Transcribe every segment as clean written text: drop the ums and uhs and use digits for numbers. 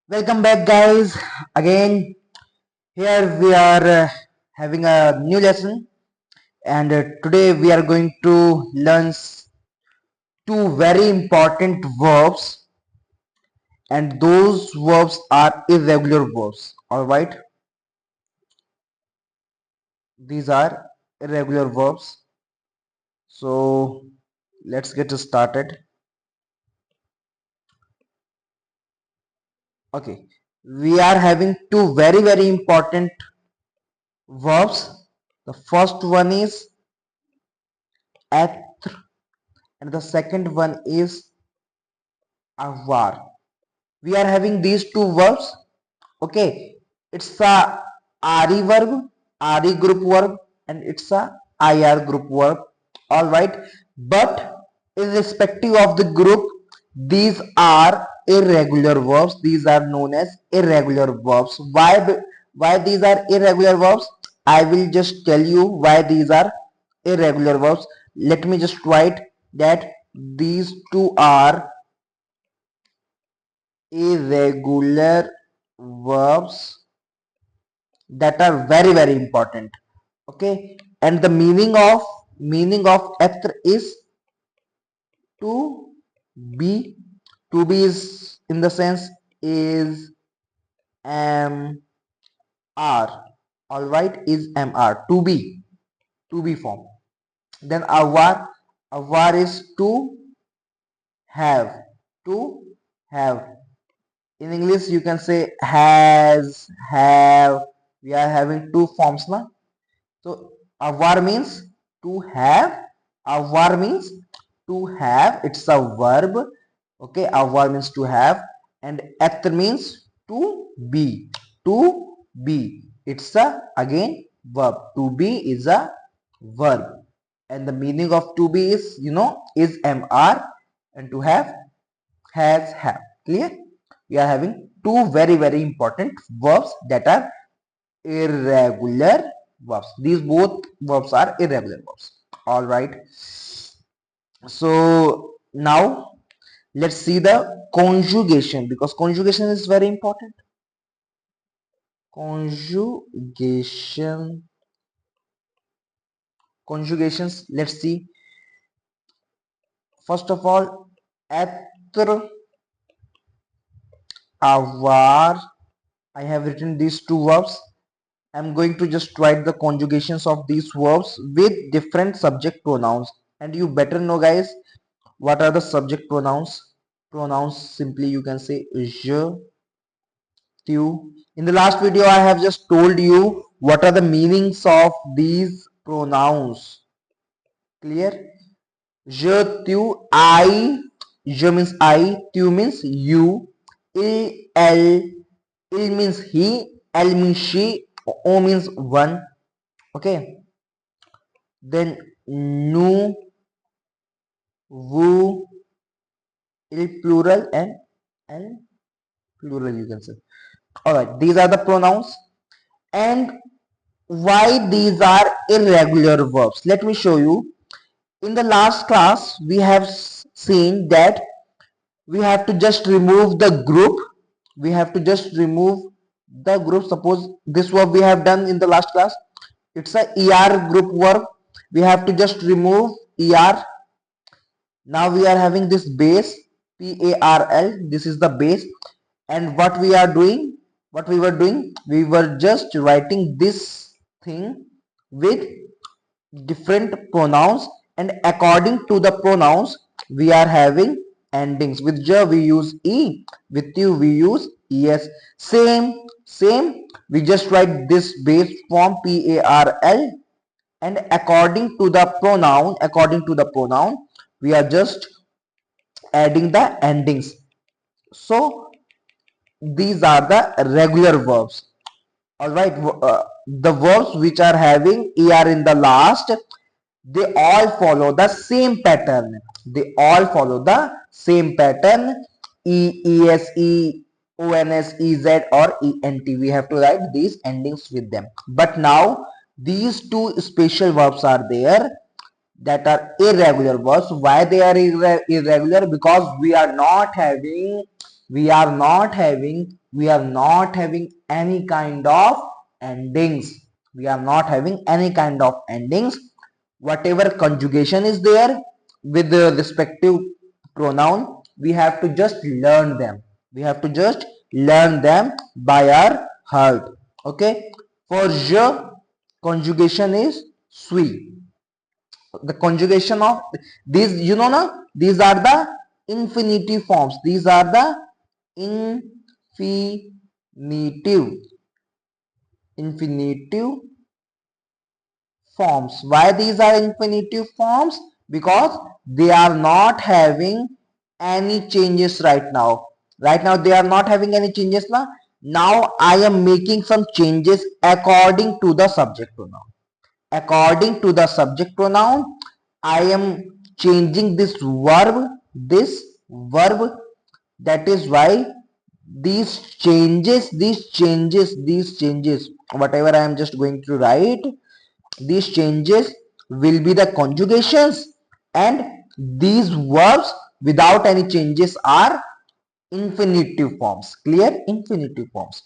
Welcome back, guys. Again, here we are having a new lesson, and today we are going to learn two very important verbs, and those verbs are irregular verbs. All right, these are irregular verbs. So let's get started. Okay, we are having two very important verbs. The first one is être, and the second one is avoir. We are having these two verbs. Okay, it's a re verb, re group verb, and it's a ir group verb. All right, but irrespective of the group, these are irregular verbs. These are known as irregular verbs. Why these are irregular verbs? I will just tell you why these are irregular verbs. Let me just write that these two are irregular verbs that are very important. Okay, and the meaning of être is to be. To be is in the sense is am are. All right, is am are. To be form. Then avoir is to have. To have. In English you can say has, have. We are having two forms now. So avoir means to have. Avoir means to have. It's a verb. Okay, avoir means to have, and être means to be. To be. It's a again verb. To be is a verb, and the meaning of to be is is mr, and to have has, have. Clear? We are having two very important verbs that are irregular verbs. These both verbs are irregular verbs. All right. So now let's see the conjugation, because conjugation is very important. Conjugations. Let's see. First of all, être avoir. I have written these two verbs. I'm going to just write the conjugations of these verbs with different subject pronouns, and you better know, guys, what are the subject pronouns. Pronouns, simply you can say je, tu. In the last video I have just told you what are the meanings of these pronouns. Clear? Je, tu, I. Je means I, tu means you, il, elle. Il means he, elle means she, o means one. Okay, then nous, vous, il plural, and elle plural, you can say. All right, these are the pronouns. And why these are irregular verbs? Let me show you. In the last class we have seen that we have to just remove the group. We have to just remove the group. Suppose this verb we have done in the last class, it's a er group verb. We have to just remove er. Now we are having this base, PARL. This is the base, and what we were doing, we were just writing this thing with different pronouns, and according to the pronouns we are having endings. With je we use e, with you we use es. Same, we just write this base form PARL, and according to the pronoun we are just adding the endings. So these are the regular verbs. All right, the verbs which are having er in the last, they all follow the same pattern. ES, ONS, EZ, or ENT. We have to write these endings with them. But now these two special verbs are there that are irregular verbs. Why they are irregular? Because we are not having we are not having any kind of endings. We are not having any kind of endings. Whatever conjugation is there with the respective pronoun, we have to just learn them. We have to just learn them by our heart. Okay. For je, conjugation is suis. The conjugation of these, these are the infinitive forms. These are the infinitive forms. Why these are infinitive forms? Because they are not having any changes right now. Right now they are not having any changes. Now I am making some changes according to the subject pronoun. According to the subject pronoun, I am changing this verb. That is why these changes, whatever I am just going to write, these changes will be the conjugations, and these verbs without any changes are infinitive forms. Clear? Infinitive forms.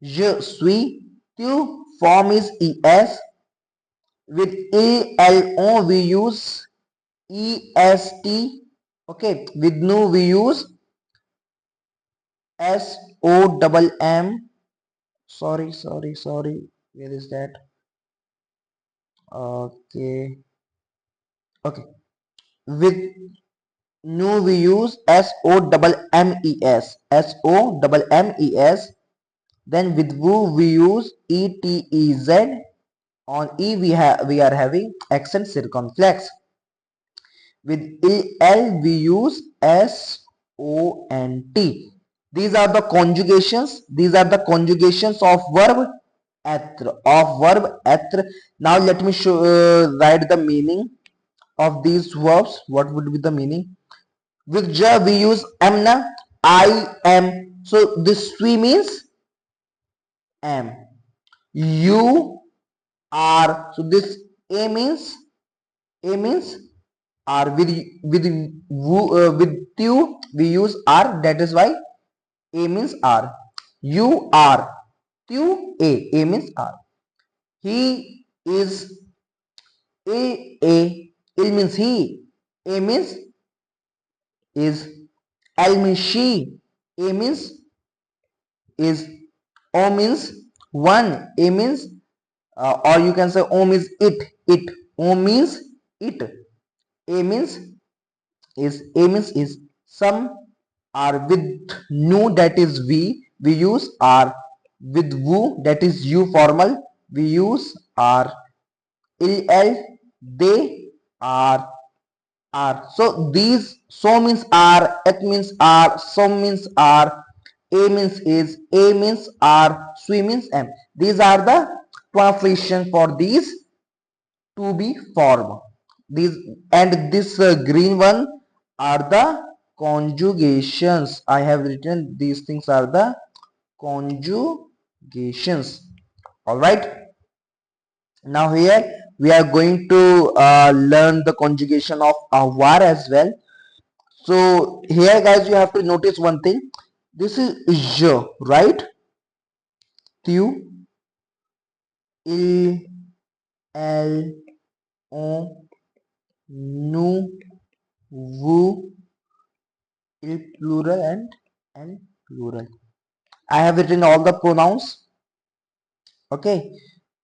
Je suis, tu form is es. With alon we use est. Okay. With nu we use somm. Sorry, where is that? Okay. With nu we use sommes. Then with woo we use etez. On e we are having accent circumflex. With l we use sont. These are the conjugations of verb être. Now let me write the meaning of these verbs. What would be the meaning? With ja we use amna, I am. So this sui means am. You are. So this a means are. With you we use are. That is why a means are. You are. You a means are. He is. A il means he. A means is. L means she. A means is. O means one. A means or you can say O means it. O means it. A means is. Some are. With nu, that is we use are. With woo, that is you formal, we use are. Il they are. So these so means are, it means are, some means are, a means is, a means are, sui means am. These are the translation for these to be form. These and this green one are the conjugations. I have written these things are the conjugations. All right. Now here we are going to learn the conjugation of avoir as well. So here guys, you have to notice one thing. This is je, right? Tu, il, elle, on, nous, vous, il plural and plural. I have written all the pronouns. Okay.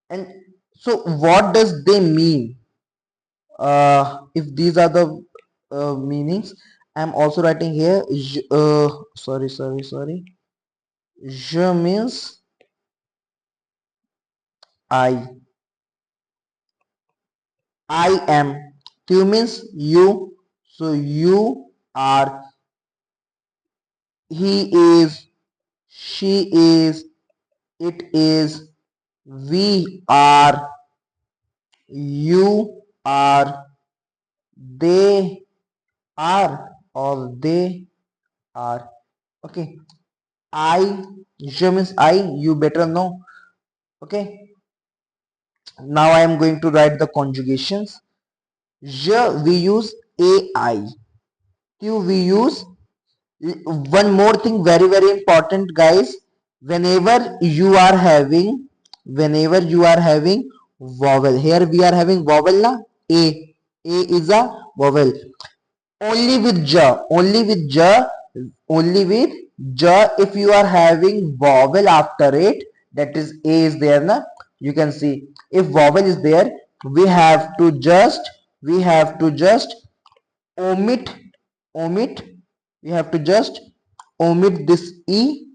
And so what does they mean? If these are the meanings, I'm also writing here. Sorry. Je means I. I am. Tu means you. So you are. He is. She is. It is. We are. You are. They are. Or they are. Okay. I. Je means I. You better know. Okay. Now I am going to write the conjugations. Je we use ai. Tu we use One more thing, very very important, guys. Whenever you are having vowel, here we are having vowel na, a is a vowel. Only with ja, only with ja. If you are having vowel after it, that is a is there na, you can see if vowel is there, we have to just omit omit we have to just omit this e,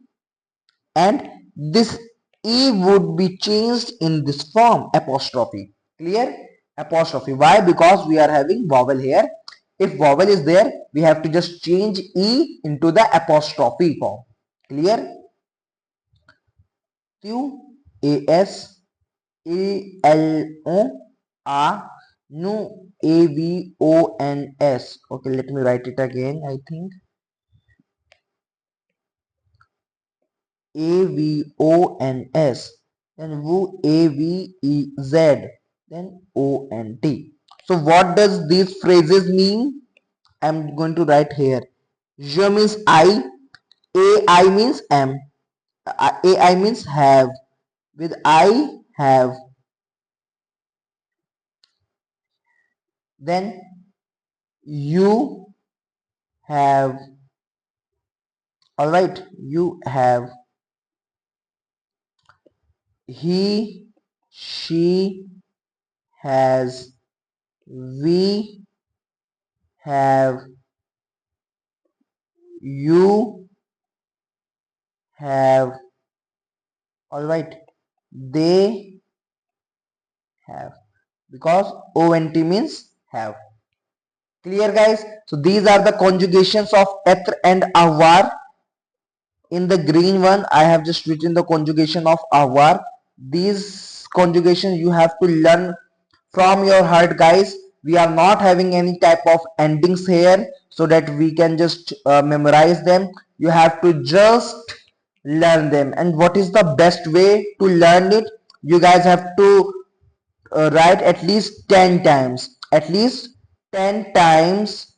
and this e would be changed in this form, apostrophe. Clear? Apostrophe. Why? Because we are having vowel here. If vowel is there, we have to just change e into the apostrophe form. Clear? Q a s a l o a nu a v o n s. Okay, let me write it again. I think AVONS, then AVEZ, then ONT. So what does these phrases mean? I'm going to write here. Je means I, AI means am, AI means have. With I have, then you have. All right, you have. He, she has. We have. You have. All right, they have, because ONT means have. Clear, guys? So these are the conjugations of être and avoir. In the green one, I have just written the conjugation of avoir. These conjugations you have to learn from your heart, guys. We are not having any type of endings here so that we can just memorize them. You have to just learn them. And what is the best way to learn it? You guys have to write at least 10 times. At least 10 times.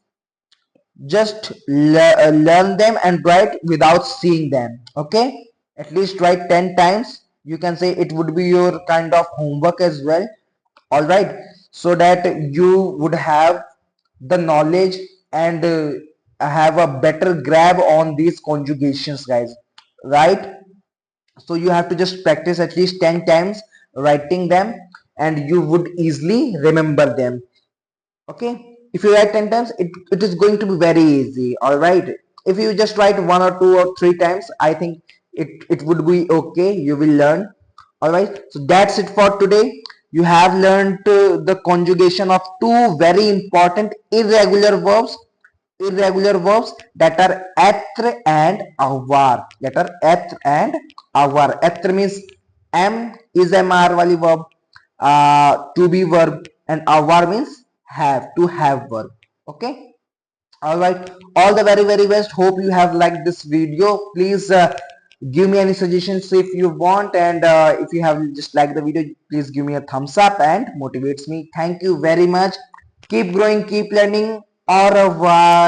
Just learn them and write without seeing them. Okay, at least write 10 times. You can say it would be your kind of homework as well. All right, so that you would have the knowledge and have a better grab on these conjugations, guys, right? So you have to just practice at least 10 times writing them, and you would easily remember them. Okay, if you write 10 times, it is going to be very easy. All right, if you just write one or two or three times, I think it would be okay, you will learn. All right, so that's it for today. You have learned the conjugation of two very important irregular verbs that are être and avoir, être means am is mr wali verb, to be verb, and avoir means have, to have verb. Okay, all right, all the very very best. Hope you have liked this video. Please give me any suggestions if you want, and if you have just liked the video, please give me a thumbs up and motivates me. Thank you very much. Keep growing, keep learning. Au revoir.